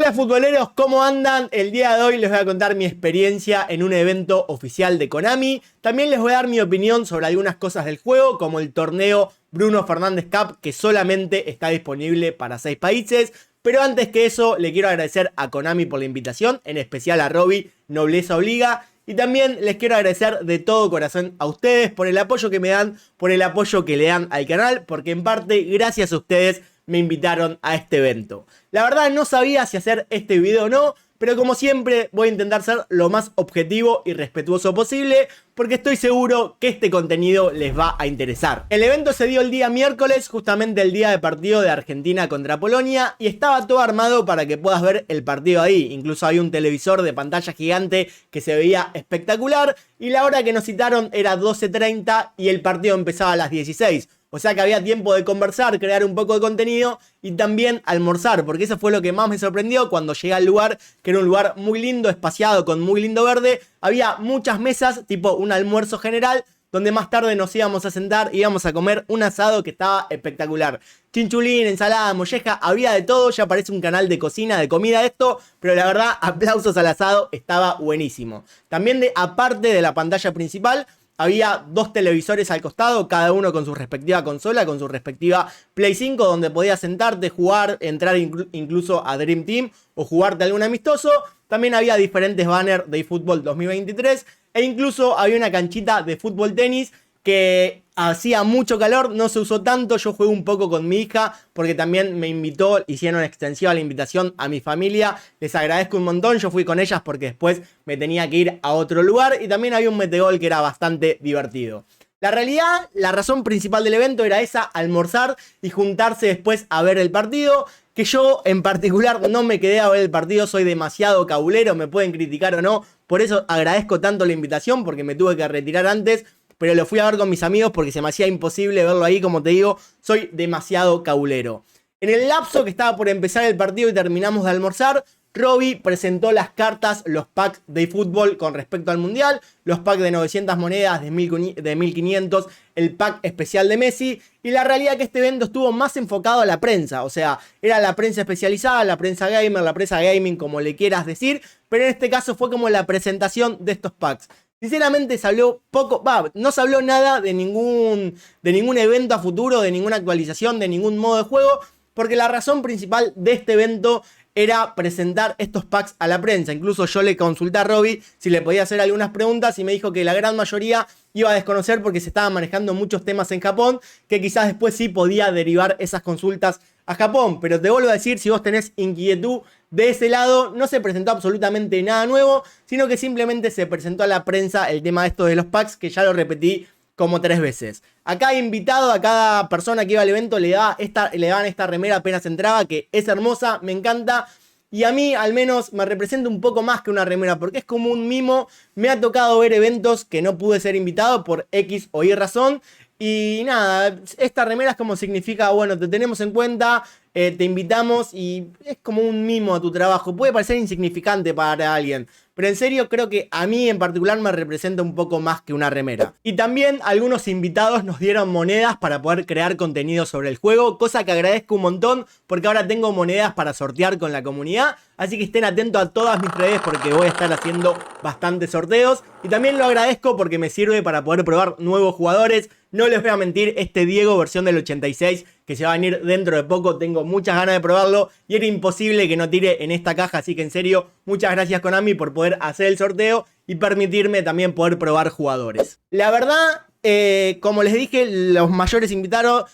Hola futboleros, ¿cómo andan? El día de hoy les voy a contar mi experiencia en un evento oficial de Konami. También les voy a dar mi opinión sobre algunas cosas del juego, como el torneo Bruno Fernández Cup, que solamente está disponible para 6 países. Pero antes que eso, le quiero agradecer a Konami por la invitación, en especial a Robbie, Nobleza Obliga. Y también les quiero agradecer de todo corazón a ustedes por el apoyo que me dan, por el apoyo que le dan al canal, porque en parte, gracias a ustedes, me invitaron a este evento. La verdad no sabía si hacer este video o no, pero como siempre voy a intentar ser lo más objetivo y respetuoso posible, porque estoy seguro que este contenido les va a interesar. El evento se dio el día miércoles, justamente el día de partido de Argentina contra Polonia, y estaba todo armado para que puedas ver el partido ahí. Incluso había un televisor de pantalla gigante que se veía espectacular, y la hora que nos citaron era 12:30 y el partido empezaba a las 16. O sea que había tiempo de conversar, crear un poco de contenido y también almorzar, porque eso fue lo que más me sorprendió cuando llegué al lugar, que era un lugar muy lindo, espaciado, con muy lindo verde. Había muchas mesas, tipo un almuerzo general, donde más tarde nos íbamos a sentar, íbamos a comer un asado que estaba espectacular. Chinchulín, ensalada, molleja, había de todo. Ya parece un canal de cocina, de comida esto, pero la verdad, aplausos al asado, estaba buenísimo. También aparte de la pantalla principal, había 2 televisores al costado, cada uno con su respectiva consola, con su respectiva Play 5, donde podías sentarte, jugar, entrar incluso a Dream Team o jugarte algún amistoso. También había diferentes banners de eFootball 2023 e incluso había una canchita de fútbol tenis que hacía mucho calor, no se usó tanto. Yo jugué un poco con mi hija porque también me invitó, hicieron extensiva la invitación a mi familia. Les agradezco un montón, yo fui con ellas porque después me tenía que ir a otro lugar y también había un metegol que era bastante divertido. La realidad, la razón principal del evento era esa, almorzar y juntarse después a ver el partido. Que yo en particular no me quedé a ver el partido, soy demasiado cabulero, me pueden criticar o no. Por eso agradezco tanto la invitación, porque me tuve que retirar antes, pero lo fui a ver con mis amigos porque se me hacía imposible verlo ahí. Como te digo, soy demasiado cabulero. En el lapso que estaba por empezar el partido y terminamos de almorzar, Robbie presentó las cartas, los packs de fútbol con respecto al mundial, los packs de 900 monedas, de 1500, el pack especial de Messi. Y la realidad es que este evento estuvo más enfocado a la prensa, o sea, era la prensa especializada, la prensa gamer, la prensa gaming, como le quieras decir, pero en este caso fue como la presentación de estos packs. Sinceramente se habló poco, no se habló nada de ningún evento a futuro, de ninguna actualización, de ningún modo de juego, porque la razón principal de este evento era presentar estos packs a la prensa. Incluso yo le consulté a Robbie si le podía hacer algunas preguntas y me dijo que la gran mayoría iba a desconocer porque se estaban manejando muchos temas en Japón, que quizás después sí podía derivar esas consultas a Japón. Pero te vuelvo a decir, si vos tenés inquietud de ese lado, no se presentó absolutamente nada nuevo, sino que simplemente se presentó a la prensa el tema de esto de los packs, que ya lo repetí como 3 veces. A cada invitado, a cada persona que iba al evento le daban esta remera apenas entraba, que es hermosa, me encanta. Y a mí al menos me representa un poco más que una remera, porque es como un mimo. Me ha tocado ver eventos que no pude ser invitado por X o Y razón. Y nada, esta remera es como significa, bueno, te tenemos en cuenta, te invitamos, y es como un mimo a tu trabajo. Puede parecer insignificante para alguien, pero en serio creo que a mí en particular me representa un poco más que una remera. Y también algunos invitados nos dieron monedas para poder crear contenido sobre el juego, cosa que agradezco un montón porque ahora tengo monedas para sortear con la comunidad. Así que estén atentos a todas mis redes porque voy a estar haciendo bastantes sorteos. Y también lo agradezco porque me sirve para poder probar nuevos jugadores. No les voy a mentir, este Diego versión del 86 que se va a venir dentro de poco, tengo muchas ganas de probarlo y era imposible que no tire en esta caja. Así que en serio, muchas gracias Konami por poder hacer el sorteo y permitirme también poder probar jugadores. La verdad, como les dije, los mayores invitados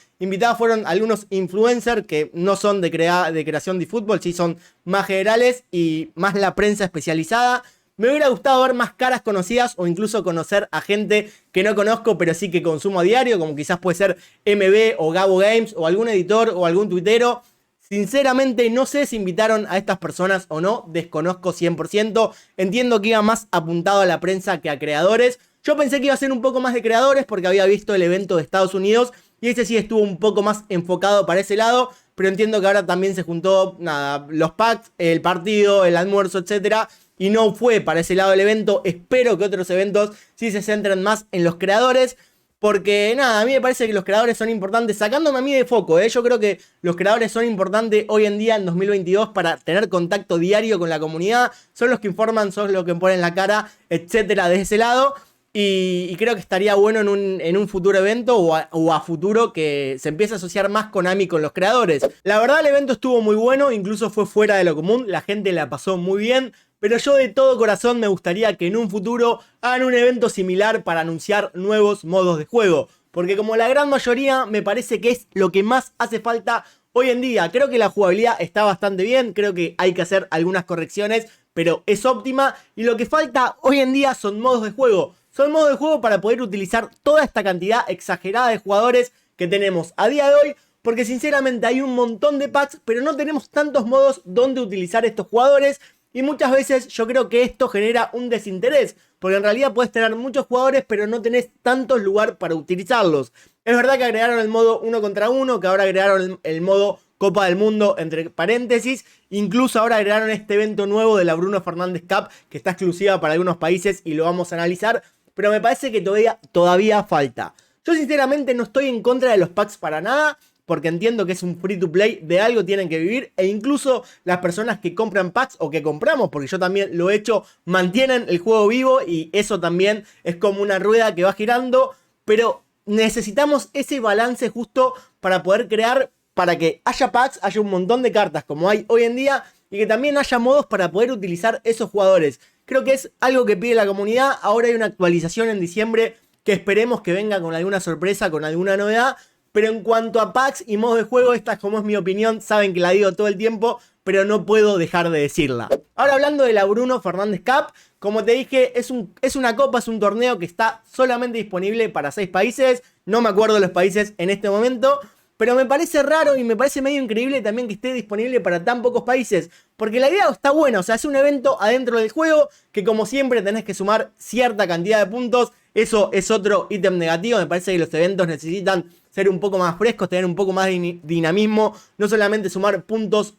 fueron algunos influencers que no son de creación de fútbol, sí son más generales y más la prensa especializada. Me hubiera gustado ver más caras conocidas o incluso conocer a gente que no conozco pero sí que consumo a diario, como quizás puede ser MB o Gabo Games o algún editor o algún tuitero. Sinceramente no sé si invitaron a estas personas o no, desconozco 100%. Entiendo que iba más apuntado a la prensa que a creadores. Yo pensé que iba a ser un poco más de creadores porque había visto el evento de Estados Unidos y ese sí estuvo un poco más enfocado para ese lado. Pero entiendo que ahora también se juntó, nada, los packs, el partido, el almuerzo, etcétera, y no fue para ese lado del evento. Espero que otros eventos sí se centren más en los creadores. Porque nada, a mí me parece que los creadores son importantes, sacándome a mí de foco, yo creo que los creadores son importantes hoy en día en 2022 para tener contacto diario con la comunidad, son los que informan, son los que ponen la cara, etcétera, de ese lado. Y creo que estaría bueno en un futuro evento o a futuro que se empiece a asociar más Konami con los creadores. La verdad el evento estuvo muy bueno, incluso fue fuera de lo común, la gente la pasó muy bien. Pero yo de todo corazón me gustaría que en un futuro hagan un evento similar para anunciar nuevos modos de juego. Porque como la gran mayoría me parece que es lo que más hace falta hoy en día. Creo que la jugabilidad está bastante bien, creo que hay que hacer algunas correcciones, pero es óptima. Y lo que falta hoy en día son modos de juego. Son modos de juego para poder utilizar toda esta cantidad exagerada de jugadores que tenemos a día de hoy. Porque sinceramente hay un montón de packs, pero no tenemos tantos modos donde utilizar estos jugadores. Y muchas veces yo creo que esto genera un desinterés, porque en realidad puedes tener muchos jugadores, pero no tenés tantos lugares para utilizarlos. Es verdad que agregaron el modo 1 contra 1, que ahora agregaron el modo Copa del Mundo, entre paréntesis. Incluso ahora agregaron este evento nuevo de la Bruno Fernández Cup, que está exclusiva para algunos países y lo vamos a analizar. Pero me parece que todavía falta. Yo sinceramente no estoy en contra de los packs para nada, porque entiendo que es un free to play, de algo tienen que vivir, e incluso las personas que compran packs o que compramos, porque yo también lo he hecho, mantienen el juego vivo y eso también es como una rueda que va girando, pero necesitamos ese balance justo para poder crear, para que haya packs, haya un montón de cartas como hay hoy en día y que también haya modos para poder utilizar esos jugadores. Creo que es algo que pide la comunidad. Ahora hay una actualización en diciembre que esperemos que venga con alguna sorpresa, con alguna novedad. Pero en cuanto a packs y modos de juego, esta como es mi opinión, saben que la digo todo el tiempo, pero no puedo dejar de decirla. Ahora hablando de la Bruno Fernández Cup, como te dije, es una copa, es un torneo que está solamente disponible para 6 países. No me acuerdo de los países en este momento, pero me parece raro y me parece medio increíble también que esté disponible para tan pocos países. Porque la idea está buena, o sea, es un evento adentro del juego que como siempre tenés que sumar cierta cantidad de puntos. Eso es otro ítem negativo, me parece que los eventos necesitan ser un poco más frescos, tener un poco más de dinamismo, no solamente sumar puntos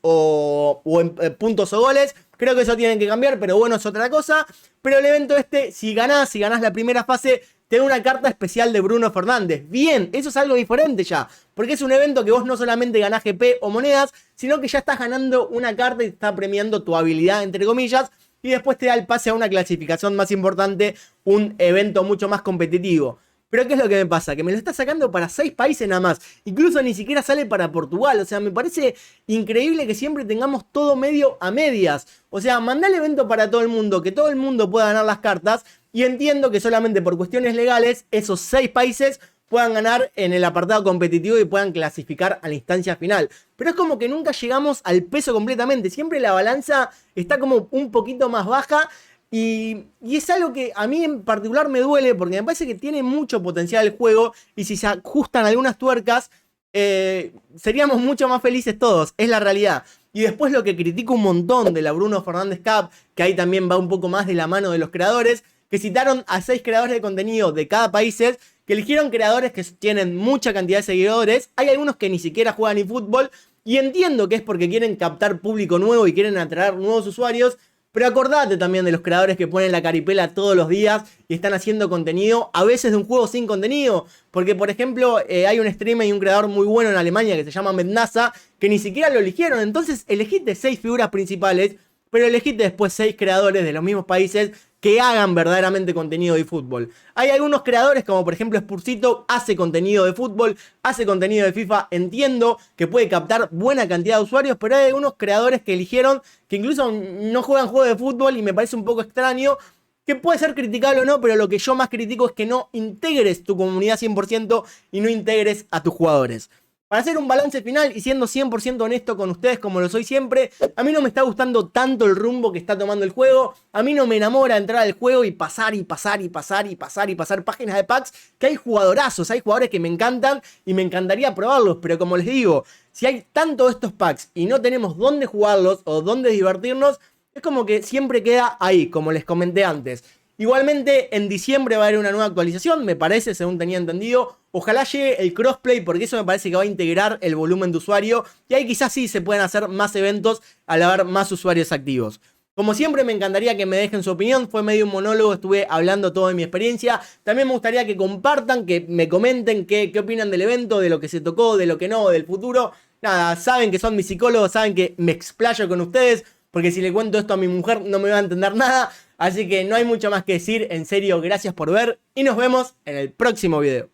puntos o goles. Creo que eso tienen que cambiar, pero bueno, es otra cosa. Pero el evento este, si ganás la primera fase, te da una carta especial de Bruno Fernández. Bien, eso es algo diferente ya, porque es un evento que vos no solamente ganás GP o monedas, sino que ya estás ganando una carta y te está premiando tu habilidad, entre comillas, y después te da el pase a una clasificación más importante, un evento mucho más competitivo. Pero ¿qué es lo que me pasa? Que me lo está sacando para 6 países nada más. Incluso ni siquiera sale para Portugal. O sea, me parece increíble que siempre tengamos todo medio a medias. O sea, mandá el evento para todo el mundo, que todo el mundo pueda ganar las cartas. Y entiendo que solamente por cuestiones legales esos 6 países puedan ganar en el apartado competitivo y puedan clasificar a la instancia final. Pero es como que nunca llegamos al peso completamente. Siempre la balanza está como un poquito más baja. Y es algo que a mí en particular me duele porque me parece que tiene mucho potencial el juego y si se ajustan algunas tuercas seríamos mucho más felices todos, es la realidad. Y después lo que critico un montón de la Bruno Fernández Cup, que ahí también va un poco más de la mano de los creadores, que citaron a 6 creadores de contenido de cada país, que eligieron creadores que tienen mucha cantidad de seguidores. Hay algunos que ni siquiera juegan ni fútbol y entiendo que es porque quieren captar público nuevo y quieren atraer nuevos usuarios. Pero acordate también de los creadores que ponen la caripela todos los días y están haciendo contenido, a veces de un juego sin contenido. Porque, por ejemplo, hay un streamer y un creador muy bueno en Alemania que se llama Mednasa, que ni siquiera lo eligieron. Entonces, elegiste 6 figuras principales, pero elegiste después 6 creadores de los mismos países que hagan verdaderamente contenido de fútbol. Hay algunos creadores, como por ejemplo Spursito, hace contenido de fútbol, hace contenido de FIFA. Entiendo que puede captar buena cantidad de usuarios, pero hay algunos creadores que eligieron que incluso no juegan juegos de fútbol y me parece un poco extraño. Que puede ser criticable o no, pero lo que yo más critico es que no integres tu comunidad 100% y no integres a tus jugadores. Para hacer un balance final y siendo 100% honesto con ustedes como lo soy siempre, a mí no me está gustando tanto el rumbo que está tomando el juego. A mí no me enamora entrar al juego y pasar páginas de packs, que hay jugadorazos, hay jugadores que me encantan y me encantaría probarlos, pero como les digo, si hay tanto de estos packs y no tenemos dónde jugarlos o dónde divertirnos, es como que siempre queda ahí, como les comenté antes. Igualmente, en diciembre va a haber una nueva actualización, me parece, según tenía entendido. Ojalá llegue el crossplay, porque eso me parece que va a integrar el volumen de usuario. Y ahí quizás sí se pueden hacer más eventos al haber más usuarios activos. Como siempre me encantaría que me dejen su opinión, fue medio un monólogo, estuve hablando todo de mi experiencia. También me gustaría que compartan, que me comenten qué opinan del evento, de lo que se tocó, de lo que no, del futuro. Nada, saben que son mis psicólogos, saben que me explayo con ustedes, porque si le cuento esto a mi mujer no me va a entender nada. Así que no hay mucho más que decir, en serio, gracias por ver y nos vemos en el próximo video.